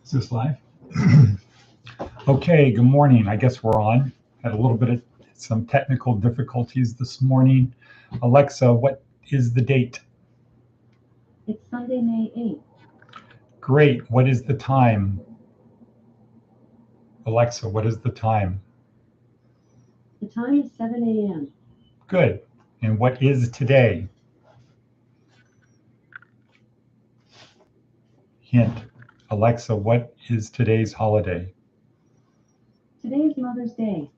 Is this live? Okay, good morning. I guess we're on. Had a little bit of some technical difficulties this morning. Alexa, what is the date? It's Sunday, May 8th. Great. What is the time? Alexa, what is the time? The time is 7 a.m. Good. And what is today? Hint. Alexa, what is today's holiday? Today is Mother's Day,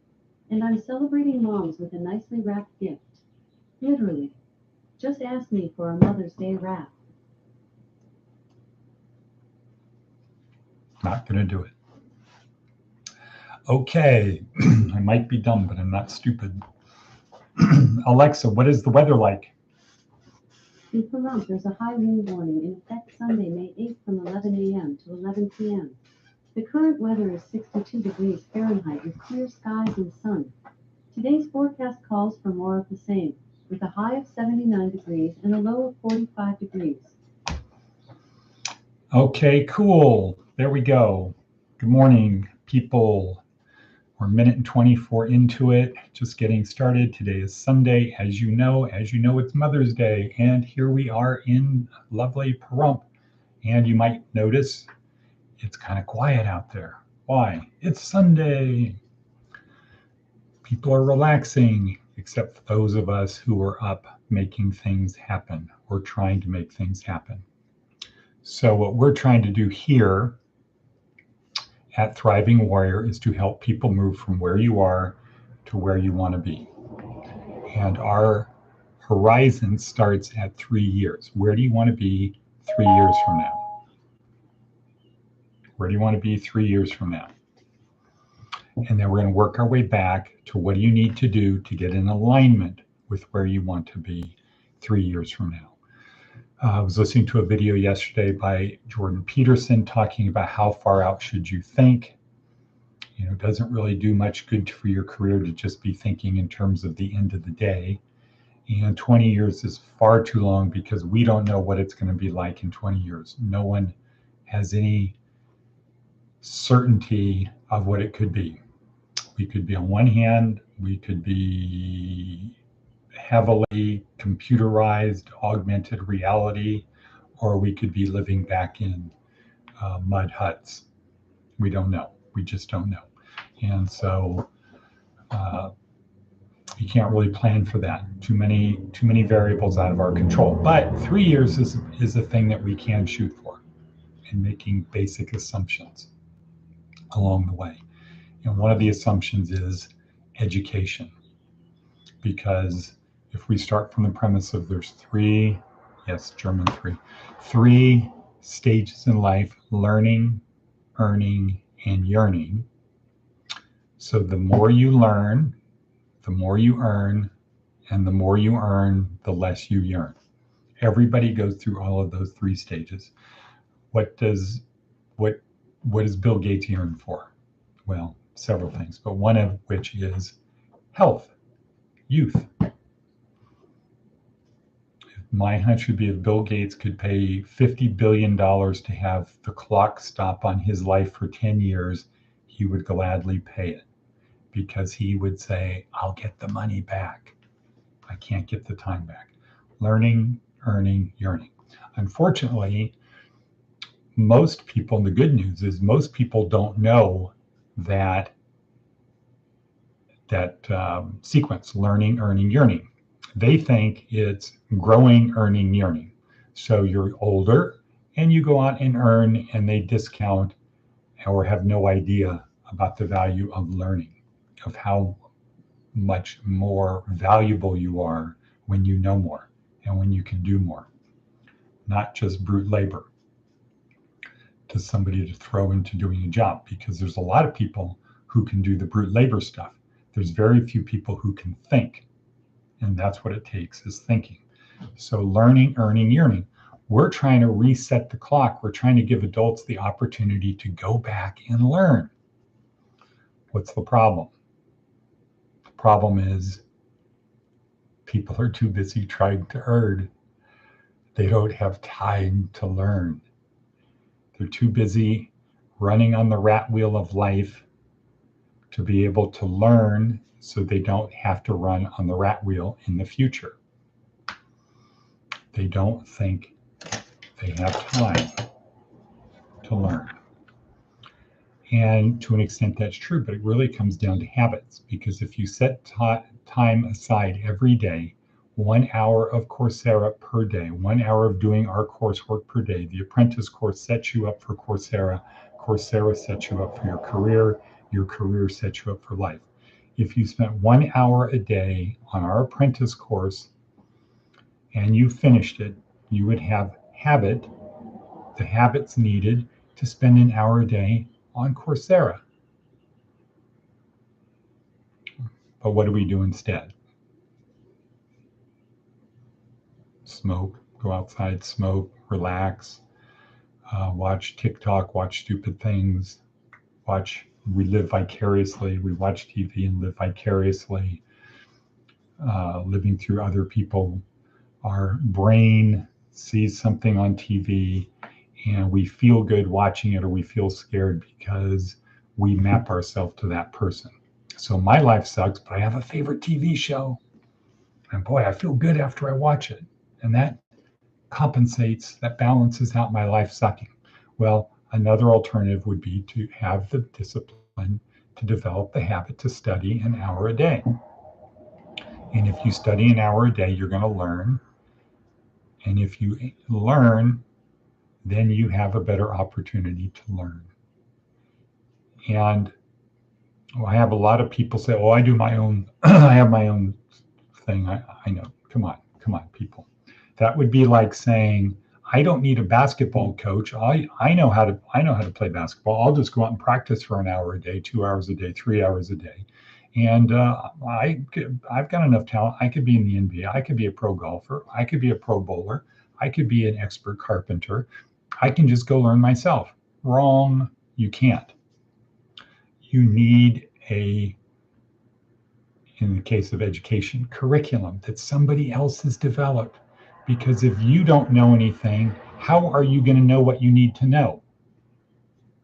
and I'm celebrating moms with a nicely wrapped gift. Literally. Just ask me for a Mother's Day wrap. Not going to do it. Okay. I might be dumb, but I'm not stupid. Alexa, what is the weather like? In Pahrump, there's a high wind warning in effect Sunday, May 8th from 11 a.m. to 11 p.m. The current weather is 62 degrees Fahrenheit with clear skies and sun. Today's forecast calls for more of the same, with a high of 79 degrees and a low of 45 degrees. Okay, cool. There we go. Good morning, people. We're a minute and 24 into it, just getting started. Today is Sunday. As you know, it's Mother's Day. And here we are in lovely Pahrump. And you might notice it's kind of quiet out there. Why? It's Sunday. People are relaxing, except for those of us who are up making things happen or trying to make things happen. So what we're trying to do here at Thriving Warrior is to help people move from where you are to where you want to be. And our horizon starts at 3 years. Where do you want to be 3 years from now? Where do you want to be 3 years from now? And then we're going to work our way back to what do you need to do to get in alignment with where you want to be 3 years from now. I was listening to a video yesterday by Jordan Peterson talking about how far out should you think. You know, it doesn't really do much good for your career to just be thinking in terms of the end of the day. And 20 years is far too long because we don't know what it's going to be like in 20 years. No one has any certainty of what it could be. We could be, on one hand, we could be heavily computerized, augmented reality, or we could be living back in mud huts. We don't know. We just don't know. And so you can't really plan for that. Too many variables out of our control. But 3 years is a thing that we can shoot for, and making basic assumptions along the way. And one of the assumptions is education, because if we start from the premise of there's three stages in life: learning, earning, and yearning. So the more you learn, the more you earn, and the more you earn, the less you yearn. Everybody goes through all of those 3 stages. What does Bill Gates yearn for? Well, several things, but one of which is health, youth. My hunch would be if Bill Gates could pay $50 billion to have the clock stop on his life for 10 years, he would gladly pay it, because he would say, I'll get the money back. I can't get the time back. Learning, earning, yearning. Unfortunately, most people, and the good news is most people don't know that sequence: learning, earning, yearning. They think it's growing, earning, yearning. So you're older and you go out and earn, and they discount or have no idea about the value of learning, of how much more valuable you are when you know more and when you can do more. Not just brute labor to somebody to throw into doing a job, because there's a lot of people who can do the brute labor stuff. There's very few people who can think. And that's what it takes, is thinking. So learning, earning, yearning. We're trying to reset the clock. We're trying to give adults the opportunity to go back and learn. What's the problem? The problem is people are too busy trying to earn. They don't have time to learn. They're too busy running on the rat wheel of life to be able to learn so they don't have to run on the rat wheel in the future. They don't think they have time to learn. And to an extent that's true, but it really comes down to habits, because if you set time aside every day, 1 hour of Coursera per day, 1 hour of doing our coursework per day, the apprentice course sets you up for Coursera, Coursera sets you up for your career sets you up for life. If you spent 1 hour a day on our apprentice course and you finished it, you would have the habits needed to spend an hour a day on Coursera. But what do we do instead? Smoke, go outside, smoke, relax, watch TikTok, watch stupid things, we live vicariously, we watch TV and live vicariously, living through other people. Our brain sees something on TV and we feel good watching it, or we feel scared because we map ourselves to that person. So my life sucks, but I have a favorite TV show. And boy, I feel good after I watch it. And that compensates, that balances out my life sucking. Well, another alternative would be to have the discipline to develop the habit to study an hour a day. And if you study an hour a day, you're going to learn. And if you learn, then you have a better opportunity to learn. And I have a lot of people say, oh, I do my own, I have my own thing. I know. Come on, people. That would be like saying, I don't need a basketball coach. I know how to play basketball. I'll just go out and practice for an hour a day, 2 hours a day, 3 hours a day. And I've got enough talent. I could be in the NBA. I could be a pro golfer. I could be a pro bowler. I could be an expert carpenter. I can just go learn myself. Wrong. You can't. You need in the case of education, curriculum that somebody else has developed. Because if you don't know anything, how are you going to know what you need to know?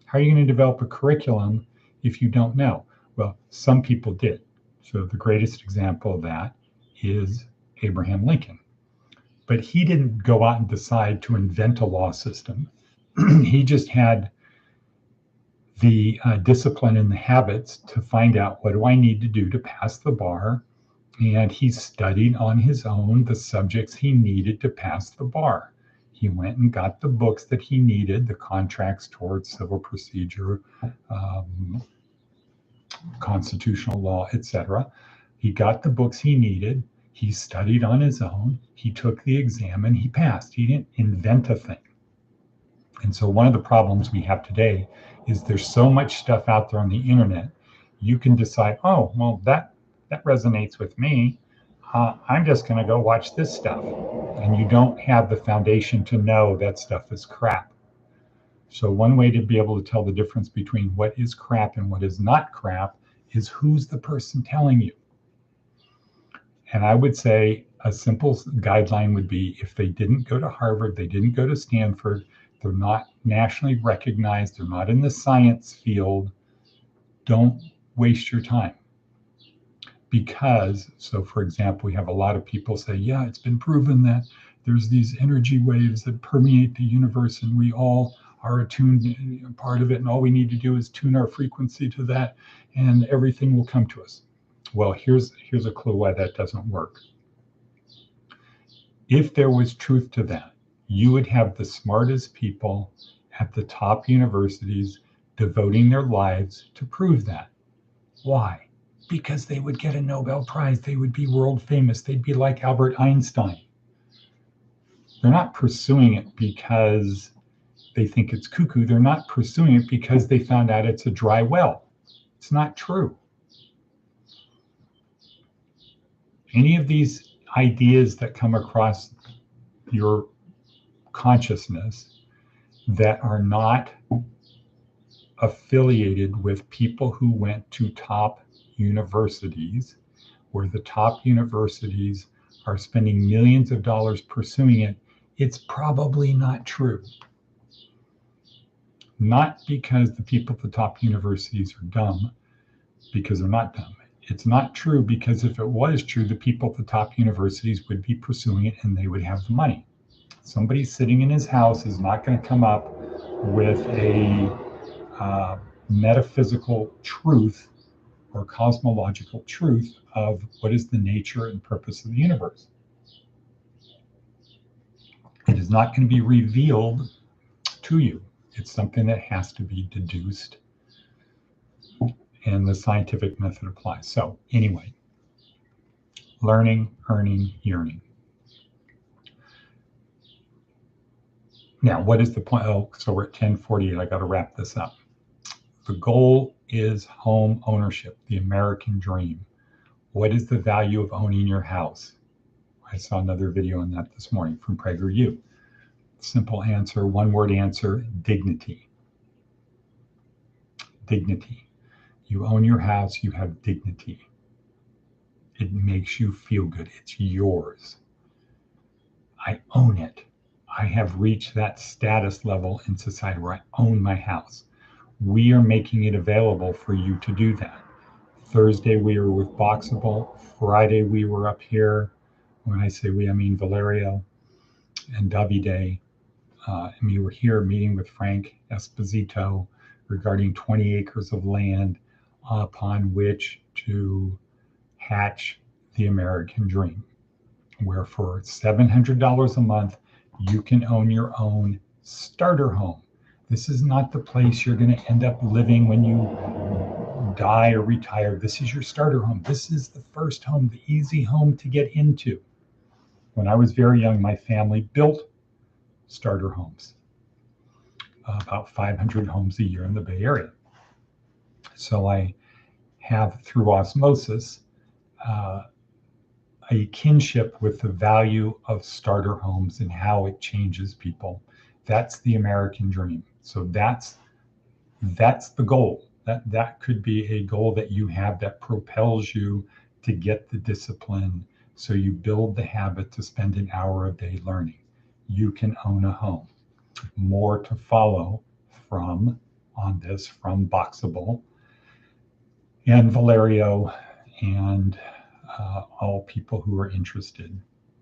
How are you going to develop a curriculum if you don't know? Well, some people did. So the greatest example of that is Abraham Lincoln. But he didn't go out and decide to invent a law system. He just had the discipline and the habits to find out, what do I need to do to pass the bar? And he studied on his own the subjects he needed to pass the bar. He went and got the books that he needed, the contracts towards civil procedure, constitutional law, etc. He got the books he needed. He studied on his own. He took the exam and he passed. He didn't invent a thing. And so one of the problems we have today is there's so much stuff out there on the internet. You can decide, oh, well, that resonates with me. I'm just going to go watch this stuff. And you don't have the foundation to know that stuff is crap. So one way to be able to tell the difference between what is crap and what is not crap is who's the person telling you. And I would say a simple guideline would be, if they didn't go to Harvard, they didn't go to Stanford, they're not nationally recognized, they're not in the science field, don't waste your time. Because, so for example, we have a lot of people say, yeah, it's been proven that there's these energy waves that permeate the universe and we all are attuned, part of it, and all we need to do is tune our frequency to that and everything will come to us. Well, here's a clue why that doesn't work. If there was truth to that, you would have the smartest people at the top universities devoting their lives to prove that. Why? Because they would get a Nobel Prize. They would be world famous. They'd be like Albert Einstein. They're not pursuing it because they think it's cuckoo. They're not pursuing it because they found out it's a dry well. It's not true. Any of these ideas that come across your consciousness that are not affiliated with people who went to top universities, where the top universities are spending millions of dollars pursuing it, it's probably not true. Not because the people at the top universities are dumb, because they're not dumb. It's not true because if it was true, the people at the top universities would be pursuing it and they would have the money. Somebody sitting in his house is not going to come up with a metaphysical truth or cosmological truth of what is the nature and purpose of the universe. It is not going to be revealed to you. It's something that has to be deduced, and the scientific method applies. So anyway, learning, earning, yearning. Now, what is the point? Oh, so we're at 10:48. I got to wrap this up. The goal is home ownership, the American dream. What is the value of owning your house? I saw another video on that this morning from PragerU. Simple answer, one word answer, dignity. Dignity. You own your house, you have dignity. It makes you feel good. It's yours. I own it. I have reached that status level in society where I own my house. We are making it available for you to do that. Thursday, we were with Boxable. Friday, we were up here. When I say we, I mean Valerio and Davide. And we were here meeting with Frank Esposito regarding 20 acres of land upon which to hatch the American dream, where for $700 a month, you can own your own starter home. This is not the place you're going to end up living when you die or retire. This is your starter home. This is the first home, the easy home to get into. When I was very young, my family built starter homes, about 500 homes a year in the Bay Area. So I have, through osmosis, a kinship with the value of starter homes and how it changes people. That's the American dream. So that's the goal. That could be a goal that you have that propels you to get the discipline. So you build the habit to spend an hour a day learning. You can own a home. More to follow from Boxable and Valerio and all people who are interested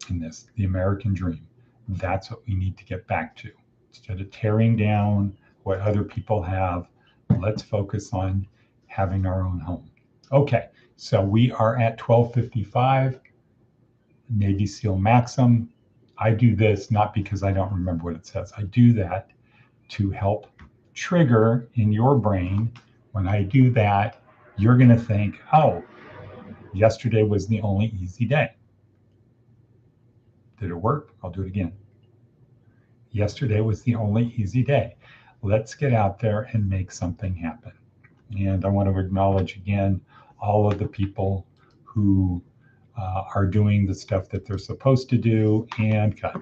in this, the American dream. That's what we need to get back to. Instead of tearing down what other people have, let's focus on having our own home. Okay, so we are at 12:55, Navy SEAL Maxim. I do this not because I don't remember what it says. I do that to help trigger in your brain. When I do that, you're going to think, oh, yesterday was the only easy day. Did it work? I'll do it again. Yesterday was the only easy day. Let's get out there and make something happen. And I want to acknowledge again all of the people who are doing the stuff that they're supposed to do and cut.